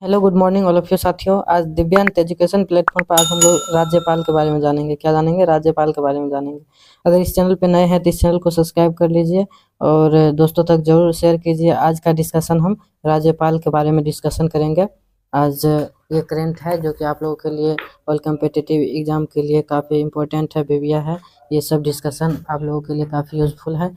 Hello good morning all of you साथियों। आज दिव्यांत education platform पर आज हम लोग राज्यपाल के बारे में जानेंगे। क्या जानेंगे? राज्यपाल के बारे में जानेंगे। अगर इस चैनल पे नए हैं तो इस चैनल को सब्सक्राइब कर लीजिए और दोस्तों तक जरूर शेयर कीजिए। आज का डिस्कशन हम राज्यपाल के बारे में डिस्कशन करेंगे। आज ये करेंट है जो कि आप लोगों के लिए ऑल कम्पिटिटिव एग्जाम के लिए काफ़ी इम्पोर्टेंट है, बेबिया है। ये सब डिस्कशन आप लोगों के लिए काफ़ी यूजफुल है,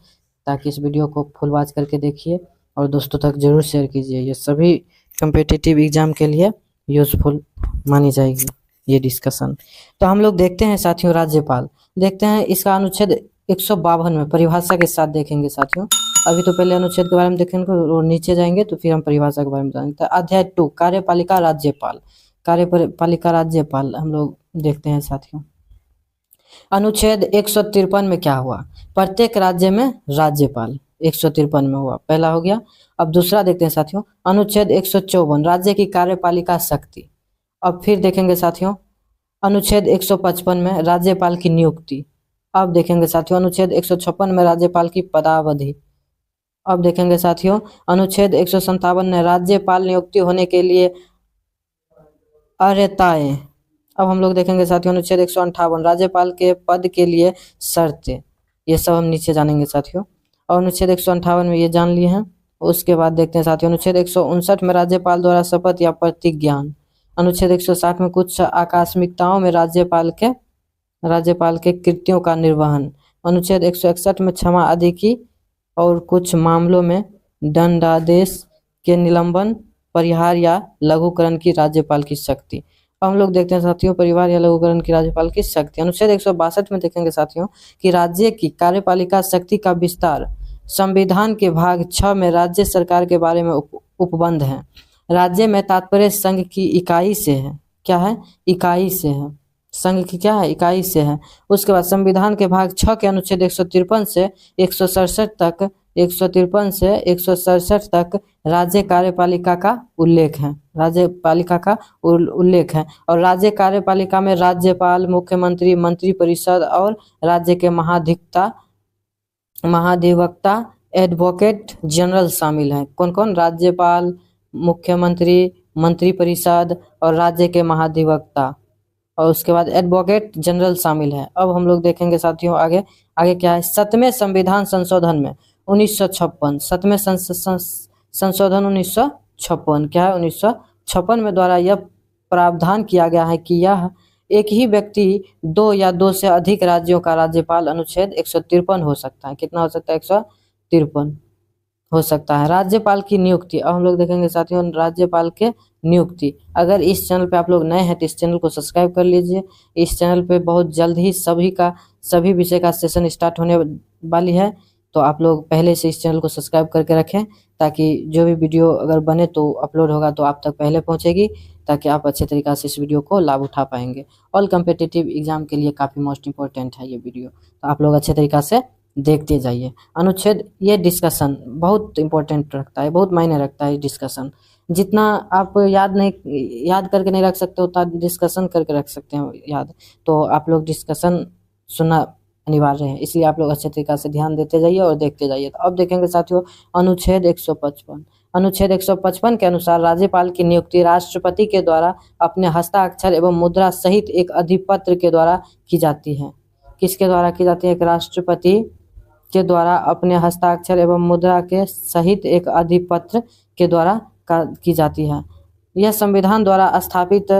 ताकि इस वीडियो को फुल वॉच करके देखिए और दोस्तों तक जरूर शेयर कीजिए। ये सभी कम्पिटिटिव एग्जाम के लिए यूजफुल मानी जाएगी ये डिस्कशन। तो हम लोग देखते हैं साथियों, राज्यपाल देखते हैं। इसका अनुच्छेद 152 में परिभाषा के साथ देखेंगे साथियों। अभी तो पहले अनुच्छेद के बारे में देखेंगे और नीचे जाएंगे तो फिर हम परिभाषा के बारे में जानेंगे। तो अध्याय 2 कार्यपालिका राज्यपाल। कार्यपालिका राज्यपाल हम लोग देखते हैं साथियों। अनुच्छेद 153 में क्या हुआ? प्रत्येक राज्य में राज्यपाल 153 में हुआ, पहला हो गया। अब दूसरा देखते हैं साथियों, अनुच्छेद 154 राज्य की कार्यपालिका शक्ति। अब फिर देखेंगे साथियों अनुच्छेद 155 में राज्यपाल की नियुक्ति। अब देखेंगे साथियों अनुच्छेद 156 में राज्यपाल की पदावधि। अब देखेंगे साथियों अनुच्छेद 157 में राज्यपाल नियुक्ति होने के लिए अर्हताएं। अब हम लोग देखेंगे साथियों अनुच्छेद 158 राज्यपाल के पद के लिए शर्तें। ये सब हम नीचे जानेंगे साथियों। और अनुच्छेद 158 में ये जान लिए हैं। उसके बाद देखते हैं साथियों अनुच्छेद 159 में राज्यपाल द्वारा शपथ या प्रतिज्ञान। अनुच्छेद 160 में कुछ आकस्मिकताओं में राज्यपाल के कृत्यों का निर्वहन। अनुच्छेद 161 में क्षमा आदि की और कुछ मामलों में दंडादेश के निलंबन, परिहार या लघुकरण की राज्यपाल की शक्ति। हम लोग देखते हैं साथियों परिवार या लघुकरण की राज्यपाल की शक्ति। अनुच्छेद 162 में देखेंगे साथियों कि राज्य की कार्यपालिका शक्ति का विस्तार संविधान के भाग 6 में राज्य सरकार के बारे में उपबंध है। राज्य में तात्पर्य संघ की इकाई से है। क्या है? इकाई से है। संघ की क्या है? इकाई से है। उसके बाद संविधान के भाग 6 के अनुच्छेद 153 से 167 तक 153 से 167 तक राज्य कार्यपालिका का उल्लेख है। राज्यपालिका का उल्लेख है। और राज्य कार्यपालिका में राज्यपाल, मुख्यमंत्री, मंत्रिपरिषद और राज्य के महाधिवक्ता, एडवोकेट जनरल शामिल हैं। कौन कौन? राज्यपाल, मुख्यमंत्री, मंत्रिपरिषद और राज्य के महाधिवक्ता, और उसके बाद एडवोकेट जनरल शामिल है। अब हम लोग देखेंगे साथियों आगे क्या है। 7वें संविधान संशोधन में 1956, 7वें संशोधन 1956 क्या है? 1956 में द्वारा यह प्रावधान किया गया है कि यह एक ही व्यक्ति 2 या 2 से अधिक राज्यों का राज्यपाल अनुच्छेद 153 हो सकता है। कितना हो सकता है? 153 हो सकता है। राज्यपाल की नियुक्ति। अब हम लोग देखेंगे साथियों राज्यपाल के नियुक्ति। अगर इस चैनल पे आप लोग नए हैं तो इस चैनल को सब्सक्राइब कर लीजिए। इस चैनल पे बहुत जल्द ही सभी विषय का सेशन स्टार्ट होने वाली है, तो आप लोग पहले से इस चैनल को सब्सक्राइब करके रखें, ताकि जो भी वीडियो अगर बने तो अपलोड होगा तो आप तक पहले पहुंचेगी, ताकि आप अच्छे तरीक़ा से इस वीडियो को लाभ उठा पाएंगे। ऑल कम्पिटिटिव एग्जाम के लिए काफ़ी मोस्ट इंपॉर्टेंट है ये वीडियो, तो आप लोग अच्छे तरीक़ा से देखते जाइए। अनुच्छेद, ये डिस्कशन बहुत इंपॉर्टेंट रखता है, बहुत मायने रखता है डिस्कशन। जितना आप याद करके नहीं रख सकते उतना डिस्कशन करके रख सकते हैं याद। तो आप लोग डिस्कशन सुनना अनिवार्य है, इसलिए आप लोग अच्छे तरीक़ा से ध्यान देते जाइए और देखते जाइए। तो अब देखेंगे साथियों अनुच्छेद 155। अनुच्छेद 155 के अनुसार राज्यपाल की नियुक्ति राष्ट्रपति के द्वारा अपने हस्ताक्षर एवं मुद्रा सहित एक अधिपत्र के द्वारा की जाती है। किसके द्वारा की जाती है? एक राष्ट्रपति के द्वारा अपने हस्ताक्षर एवं मुद्रा के सहित एक अधिपत्र के द्वारा की जाती है। यह संविधान द्वारा स्थापित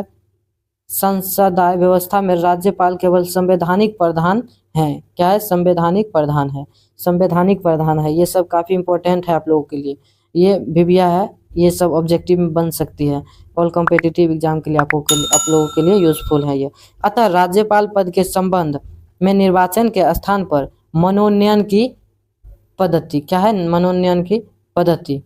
संसदीय व्यवस्था में राज्यपाल केवल संवैधानिक प्रधान है। क्या है? संवैधानिक प्रधान है। संवैधानिक प्रधान है। ये सब काफ़ी इंपॉर्टेंट है आप लोगों के लिए। ये विविया है, ये सब ऑब्जेक्टिव में बन सकती है। ऑल कॉम्पिटिटिव एग्जाम के लिए आप लोगों के लिए यूजफुल है ये। अतः राज्यपाल पद के संबंध में निर्वाचन के स्थान पर मनोनयन की पद्धति, क्या है? मनोनयन की पद्धति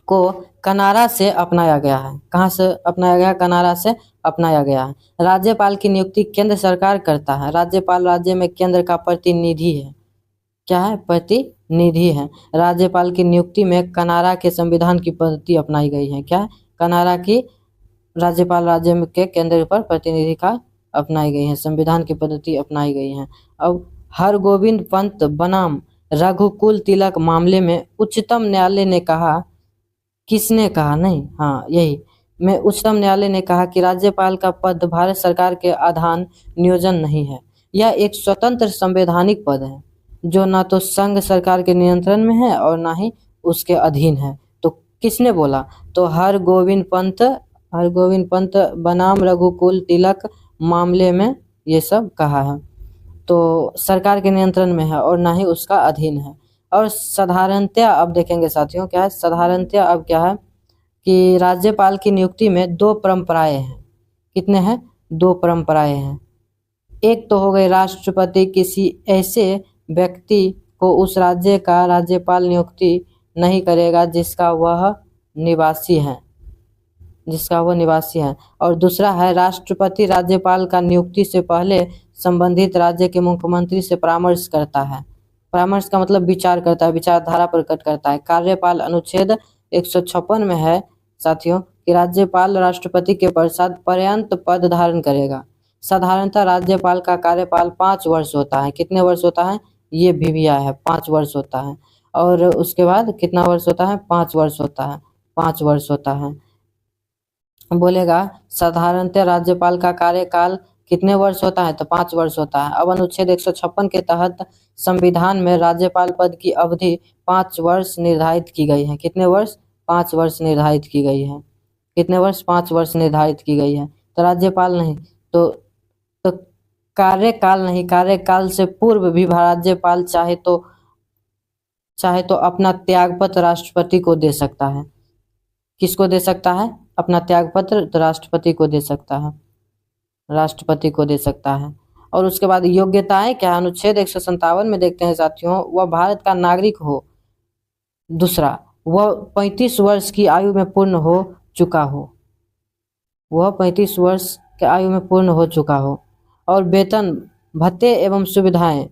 को कनारा से अपनाया गया है। कहाँ से अपनाया गया? कनारा से अपनाया गया है। राज्यपाल की नियुक्ति केंद्र सरकार करता है। राज्यपाल राज्य में केंद्र का प्रतिनिधि है। क्या है? प्रतिनिधि है। राज्यपाल की नियुक्ति में कनारा के संविधान की पद्धति अपनाई गई है। क्या है? कनारा की राज्यपाल राज्य में के केंद्र पर प्रतिनिधि का अपनाई गई है, संविधान की पद्धति अपनाई गई है। अब हरगोविंद पंत बनाम रघुकुल तिलक मामले में उच्चतम न्यायालय ने कहा, किसने कहा? नहीं, हाँ यही में उच्चतम न्यायालय ने कहा कि राज्यपाल का पद भारत सरकार के अधीन नियोजन नहीं है। यह एक स्वतंत्र संवैधानिक पद है जो ना तो संघ सरकार के नियंत्रण में है और ना ही उसके अधीन है। तो किसने बोला? तो हरगोविंद पंत बनाम रघुकुल तिलक मामले में ये सब कहा है। तो सरकार के नियंत्रण में है और ना ही उसका अधीन है। और साधारणतया अब देखेंगे साथियों, क्या है साधारणतया? अब क्या है कि राज्यपाल की नियुक्ति में दो परंपराएं हैं। कितने हैं? दो परंपराएं हैं। एक तो हो गई राष्ट्रपति किसी ऐसे व्यक्ति को उस राज्य का राज्यपाल नियुक्ति नहीं करेगा जिसका वह निवासी है, और दूसरा है राष्ट्रपति राज्यपाल का नियुक्ति से पहले संबंधित राज्य के मुख्यमंत्री से परामर्श करता है। परामर्श का मतलब विचार करता है, विचारधारा प्रकट करता है। कार्यपाल अनुच्छेद 156 में है साथियों कि राज्यपाल राष्ट्रपति के पश्चात पर्यंत पद धारण करेगा। साधारणतः राज्यपाल का कार्यकाल 5 वर्ष होता है। कितने वर्ष होता है? ये भी आया है, 5 वर्ष होता है। और उसके बाद कितना वर्ष होता है? 5 वर्ष होता है। 5 वर्ष होता है। बोलेगा साधारणतः राज्यपाल का कार्यकाल कितने वर्ष होता है? तो 5 वर्ष होता है। अब अनुच्छेद 156 के तहत संविधान में राज्यपाल पद की अवधि 5 वर्ष निर्धारित की गई है। कितने वर्ष? 5 वर्ष निर्धारित की गई है। कितने वर्ष? 5 वर्ष निर्धारित की गई है। तो राज्यपाल नहीं, तो कार्यकाल नहीं, कार्यकाल से पूर्व भी राज्यपाल चाहे तो अपना त्यागपत्र राष्ट्रपति को दे सकता है। किसको दे सकता है? अपना त्यागपत्र तो राष्ट्रपति को दे सकता है, राष्ट्रपति को दे सकता है। और उसके बाद योग्यताएं क्या? अनुच्छेद 157 में देखते हैं साथियों, वह भारत का नागरिक हो। दूसरा, वह 35 वर्ष की आयु में पूर्ण हो चुका हो। वह 35 वर्ष के आयु में पूर्ण हो चुका हो। और वेतन, भत्ते एवं सुविधाएं,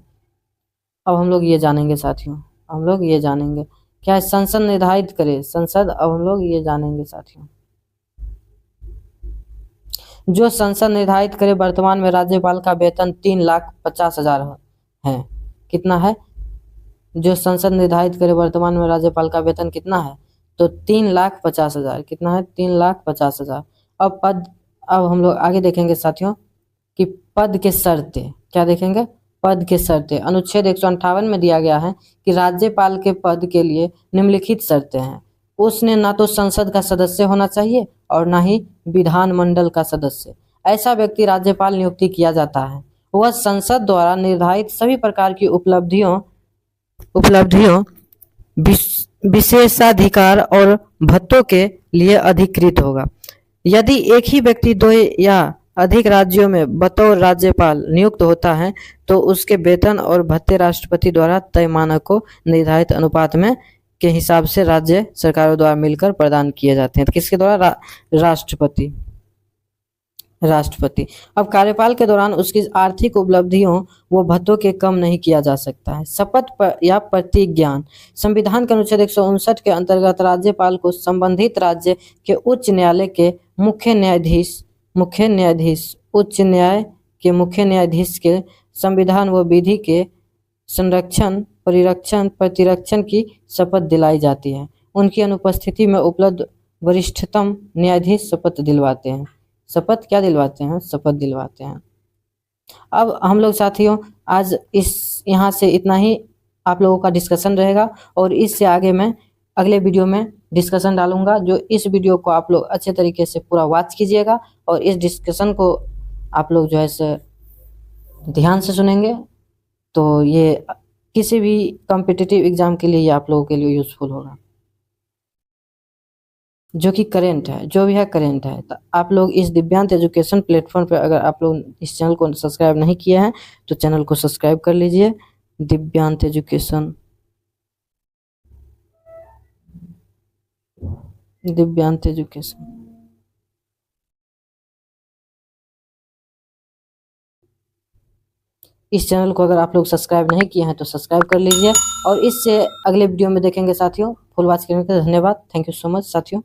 अब हम लोग ये जानेंगे साथियों, हम लोग ये जानेंगे क्या है संसद निर्धारित करे। संसद, अब हम लोग ये जानेंगे साथियों। जो संसद निर्धारित करे, वर्तमान में राज्यपाल का वेतन 3,50,000 है। कितना है? जो संसद निर्धारित करे वर्तमान में राज्यपाल का वेतन कितना है? तो 3,50,000। कितना है? 3,50,000। अब हम लोग आगे देखेंगे साथियों कि पद के शर्तें क्या देखेंगे? पद के शर्तें अनुच्छेद 158 में दिया गया है कि राज्यपाल के पद के लिए निम्नलिखित शर्तें हैं। उसने ना तो संसद का सदस्य होना चाहिए और ना ही विधानमंडल का सदस्य। ऐसा व्यक्ति राज्यपाल नियुक्ति किया जाता है। वह संसद द्वारा निर्धारित सभी प्रकार की उपलब्धियों, विशेषाधिकार और भत्तों के लिए अधिकृत होगा। यदि एक ही व्यक्ति 2 या अधिक राज्यों में बतौर राज्यपाल नियुक्त होता है तो उसके वेतन और भत्ते राष्ट्रपति द्वारा तय मानकों निर्धारित अनुपात में के हिसाब से राज्य सरकारों द्वारा मिलकर प्रदान किए जाते हैं। तो किसके द्वारा? राष्ट्रपति। अब कार्यकाल के दौरान उसकी आर्थिक उपलब्धियों व भत्तों के कम नहीं किया जा सकता है। शपथ या प्रतिज्ञान, संविधान के अनुच्छेद 159 के अंतर्गत राज्यपाल को संबंधित राज्य के उच्च न्यायालय के मुख्य न्यायाधीश उच्च न्याय के मुख्य न्यायाधीश के संविधान व विधि के संरक्षण, प्रतिरक्षण की शपथ दिलाई जाती है। उनकी अनुपस्थिति में उपलब्ध वरिष्ठतम न्यायाधीश शपथ दिलवाते हैं। शपथ क्या दिलवाते हैं? शपथ दिलवाते हैं। अब हम लोग साथियों आज यहाँ से इतना ही आप लोगों का डिस्कशन रहेगा और इससे आगे मैं अगले वीडियो में डिस्कशन डालूंगा। जो इस वीडियो को आप लोग अच्छे तरीके से पूरा वॉच कीजिएगा और इस डिस्कशन को आप लोग जो है से ध्यान से सुनेंगे तो ये किसी भी कॉम्पिटिटिव एग्जाम के लिए आप लोगों के लिए यूजफुल होगा, जो कि करेंट है, जो भी है करेंट है। तो आप लोग इस दिव्यांत एजुकेशन प्लेटफॉर्म पर अगर आप लोग इस चैनल को सब्सक्राइब नहीं किए हैं तो चैनल को सब्सक्राइब कर लीजिए। दिव्यांत एजुकेशन, दिव्यांत एजुकेशन। इस चैनल को अगर आप लोग सब्सक्राइब नहीं किए हैं तो सब्सक्राइब कर लीजिए और इससे अगले वीडियो में देखेंगे साथियों। फुल वॉच करने के लिए धन्यवाद। थैंक यू सो मच साथियों।